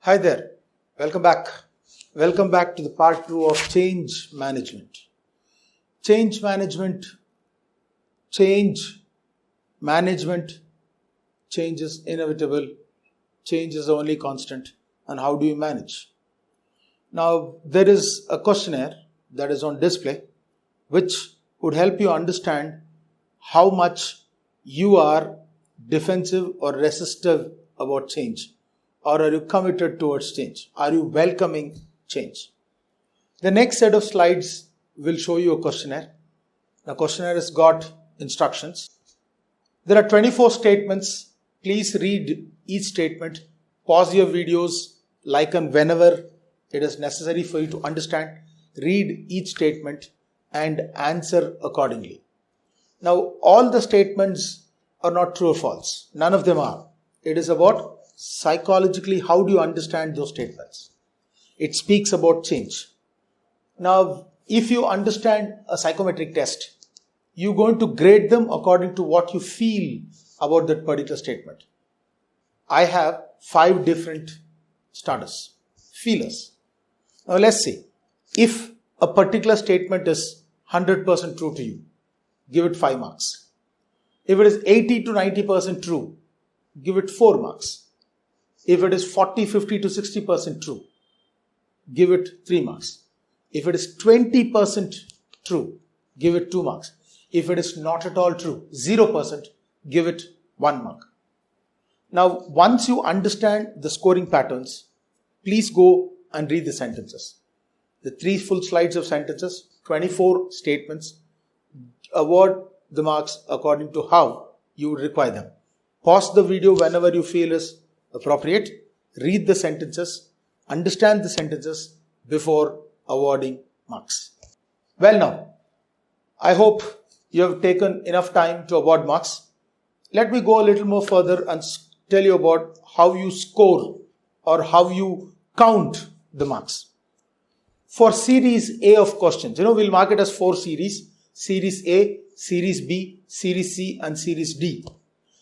Hi there. Welcome back. Welcome back to the part 2 of change management. Change management. Change is inevitable. Change is the only constant. And how do you manage? Now, there is a questionnaire that is on display which would help you understand how much you are defensive or resistive about change. Or are you committed towards change? Are you welcoming change? The next set of slides will show you a questionnaire. The questionnaire has got instructions. There are 24 statements. Please read each statement. Pause your videos, like and whenever it is necessary for you to understand. Read each statement and answer accordingly. Now, all the statements are not true or false. None of them are. It is about psychologically, how do you understand those statements? It speaks about change. Now, if you understand a psychometric test, you're going to grade them according to what you feel about that particular statement. I have 5 different starters, feelers. Now, let's see. If a particular statement is 100% true to you, give it 5 marks. If it is 80 to 90% true, give it 4 marks. If it is 40, 50 to 60% true, give it 3 marks. If it is 20% true, give it 2 marks. If it is not at all true, 0%, give it 1 mark. Now, once you understand the scoring patterns, please go and read the sentences. The 3 full slides of sentences, 24 statements, award the marks according to how you require them. Pause the video whenever you feel is appropriate. Read the sentences, understand the sentences before awarding marks. Well now, I hope you have taken enough time to award marks. Let me go a little more further and tell you about how you score or how you count the marks. For series A of questions, we'll mark it as 4 series. Series A, Series B, Series C and Series D.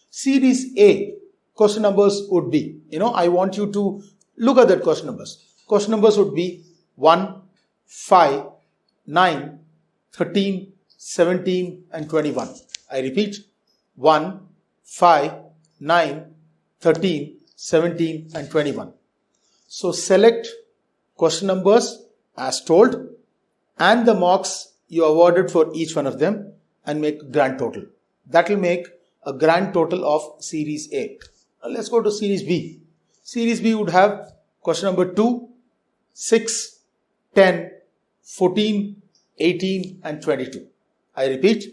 Series A question numbers would be, I want you to look at that question numbers. Question numbers would be 1, 5, 9, 13, 17 and 21. I repeat, 1, 5, 9, 13, 17 and 21. So select question numbers as told and the marks you awarded for each one of them and make a grand total. That will make a grand total of Series A. Now let's go to Series B. Series B would have question number 2, 6, 10, 14, 18 and 22. I repeat,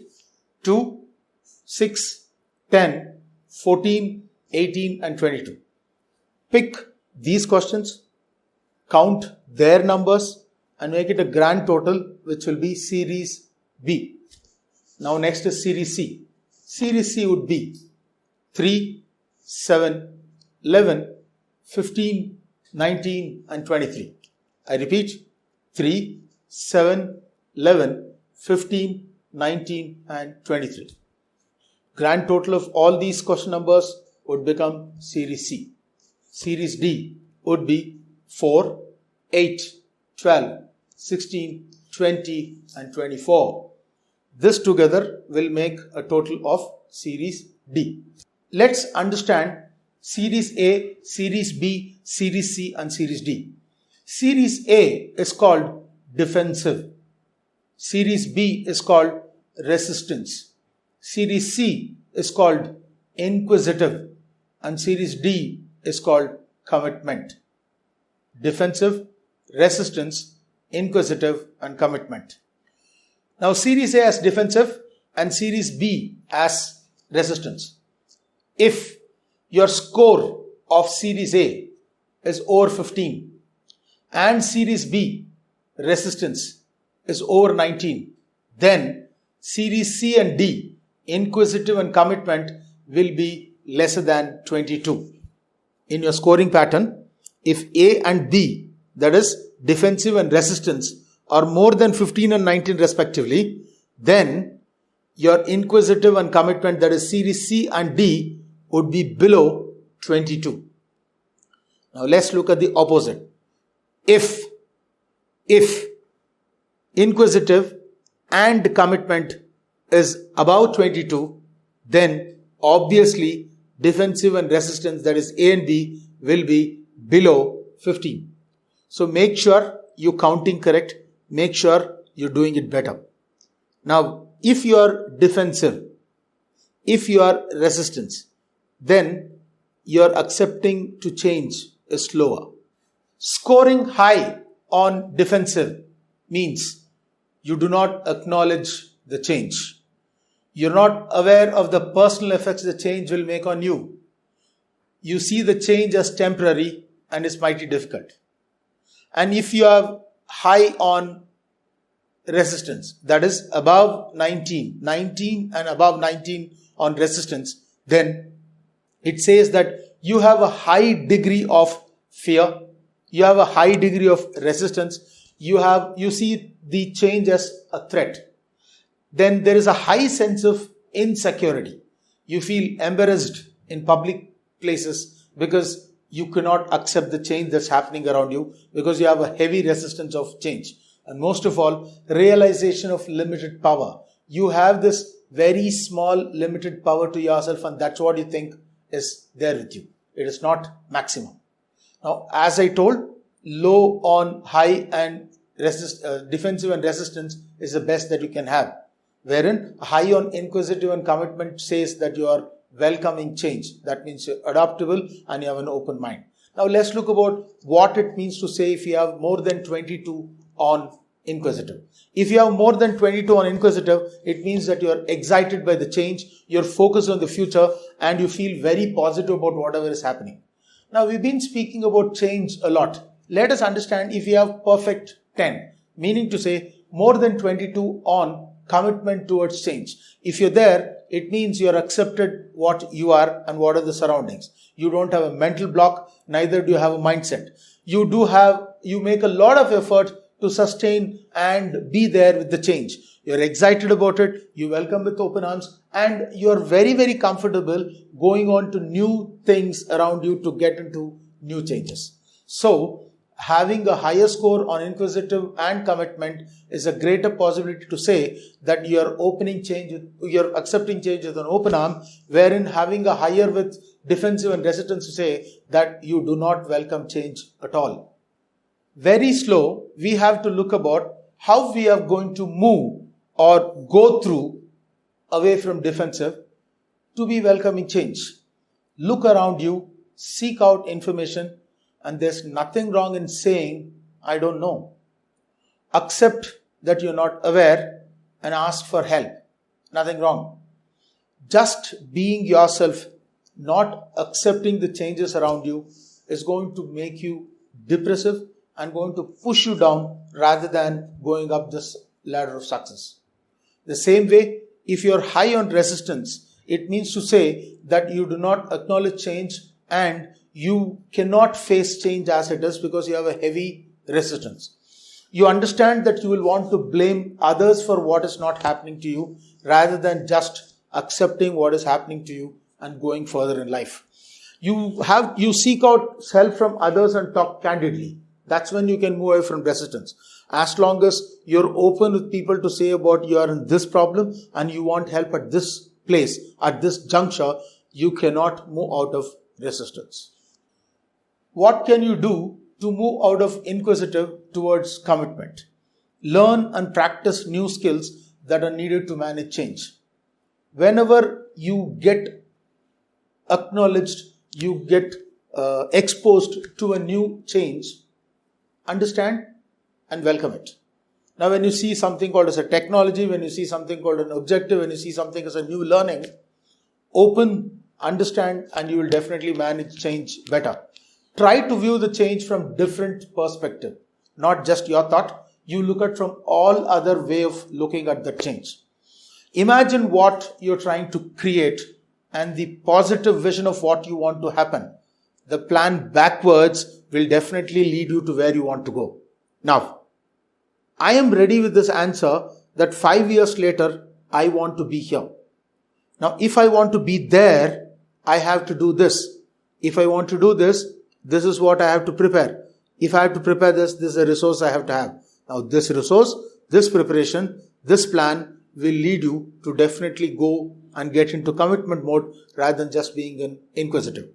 2, 6, 10, 14, 18 and 22. Pick these questions, count their numbers and make it a grand total which will be Series B. Now next is Series C. Series C would be 3, 7, 11, 15, 19 and 23. I repeat, 3, 7, 11, 15, 19 and 23. Grand total of all these question numbers would become Series C. Series D would be 4, 8, 12, 16, 20 and 24. This together will make a total of Series D. Let's understand Series A, Series B, Series C and Series D. Series A is called defensive. Series B is called resistance. Series C is called inquisitive. And Series D is called commitment. Defensive, resistance, inquisitive and commitment. Now Series A as defensive and Series B as resistance. If your score of Series A is over 15 and Series B resistance is over 19, then Series C and D inquisitive and commitment will be lesser than 22. In your scoring pattern, if A and B, that is defensive and resistance, are more than 15 and 19 respectively, then your inquisitive and commitment, that is Series C and D, would be below 22. Now let's look at the opposite. If inquisitive and commitment is above 22, then obviously defensive and resistance, that is A and B, will be below 15. So make sure you're counting correct. Make sure you're doing it better. Now, if you are defensive, if you are resistance, then your accepting to change is slower. Scoring high on defensive means you do not acknowledge the change. You're not aware of the personal effects the change will make on you. You see the change as temporary and it's mighty difficult. And if you are high on resistance, that is above 19 and above 19 on resistance, then it says that you have a high degree of fear, you have a high degree of resistance, you see the change as a threat. Then there is a high sense of insecurity. You feel embarrassed in public places because you cannot accept the change that's happening around you, because you have a heavy resistance of change. And most of all, realization of limited power. You have this very small limited power to yourself, and that's what you think is there with you. It is not maximum. Now, as I told, low on high and defensive and resistance is the best that you can have. Wherein high on inquisitive and commitment says that you are welcoming change. That means you're adaptable and you have an open mind. Now let's look about what it means to say if you have more than 22 on inquisitive. If you have more than 22 on inquisitive, it means that you are excited by the change, you're focused on the future, and you feel very positive about whatever is happening. Now we've been speaking about change a lot. Let us understand if you have perfect 10, meaning to say more than 22 on commitment towards change. If you're there, it means you're accepted what you are and what are the surroundings. You don't have a mental block, neither do you have a mindset. You make a lot of effort to sustain and be there with the change. You're excited about it, you welcome with open arms, and you're very, very comfortable going on to new things around you to get into new changes. So, having a higher score on inquisitive and commitment is a greater possibility to say that you're accepting change with an open arm, wherein having a higher with defensive and resistance to say that you do not welcome change at all. Very slow, we have to look about how we are going to move or go through away from defensive to be welcoming change. Look around you, seek out information, and there's nothing wrong in saying, I don't know. Accept that you're not aware and ask for help. Nothing wrong. Just being yourself, not accepting the changes around you, is going to make you depressive and going to push you down rather than going up this ladder of success. The same way, if you're high on resistance, it means to say that you do not acknowledge change and you cannot face change as it is because you have a heavy resistance. You understand that you will want to blame others for what is not happening to you rather than just accepting what is happening to you and going further in life. You seek out help from others and talk candidly. That's when you can move away from resistance. As long as you're open with people to say about you are in this problem and you want help at this place, at this juncture, you cannot move out of resistance. What can you do to move out of inquisitive towards commitment? Learn and practice new skills that are needed to manage change. Whenever you get acknowledged, you get exposed to a new change, understand and welcome it. Now when you see something called as a technology, when you see something called an objective, when you see something as a new learning, open, understand, and you will definitely manage change better. Try to view the change from different perspective, not just your thought. You look at from all other way of looking at the change. Imagine what you're trying to create and the positive vision of what you want to happen. The plan backwards will definitely lead you to where you want to go. Now, I am ready with this answer that 5 years later, I want to be here. Now, if I want to be there, I have to do this. If I want to do this, This is what I have to prepare. If I have to prepare this is a resource I have to have. Now this resource, this preparation, this plan will lead you to definitely go and get into commitment mode rather than just being an inquisitive.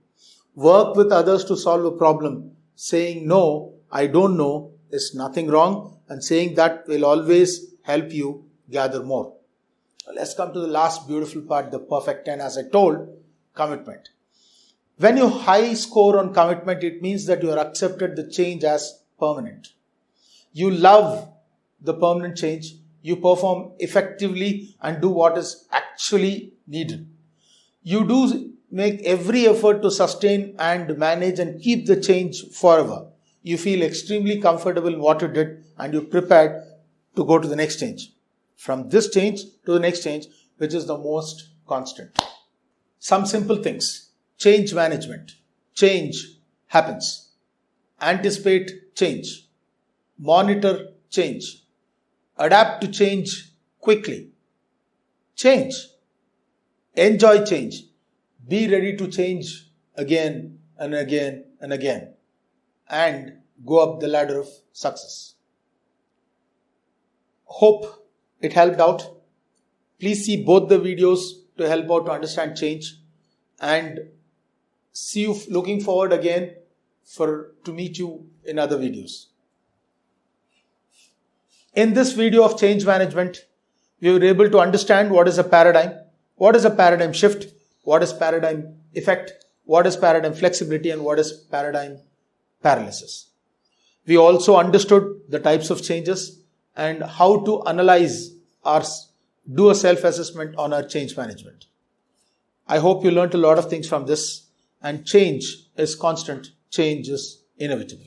Work with others to solve a problem. Saying no, I don't know is nothing wrong, and saying that will always help you gather more. Let's come to the last beautiful part, the perfect 10, as I told, commitment. When you high score on commitment, it means that you have accepted the change as permanent. You love the permanent change. You perform effectively and do what is actually needed. You do make every effort to sustain and manage and keep the change forever. You feel extremely comfortable in what you did and you're prepared to go to the next change. From this change to the next change, which is the most constant. Some simple things. Change management. Change happens. Anticipate change. Monitor change. Adapt to change quickly. Change. Enjoy change. Be ready to change again and again and again. And go up the ladder of success. Hope it helped out. Please see both the videos to help out to understand change. And see you looking forward again to meet you in other videos. In this video of change management, we were able to understand what is a paradigm, what is a paradigm shift, what is paradigm effect, what is paradigm flexibility, and what is paradigm paralysis. We also understood the types of changes and how to analyze or do a self-assessment on our change management. I hope you learned a lot of things from this, and change is constant, change is inevitable.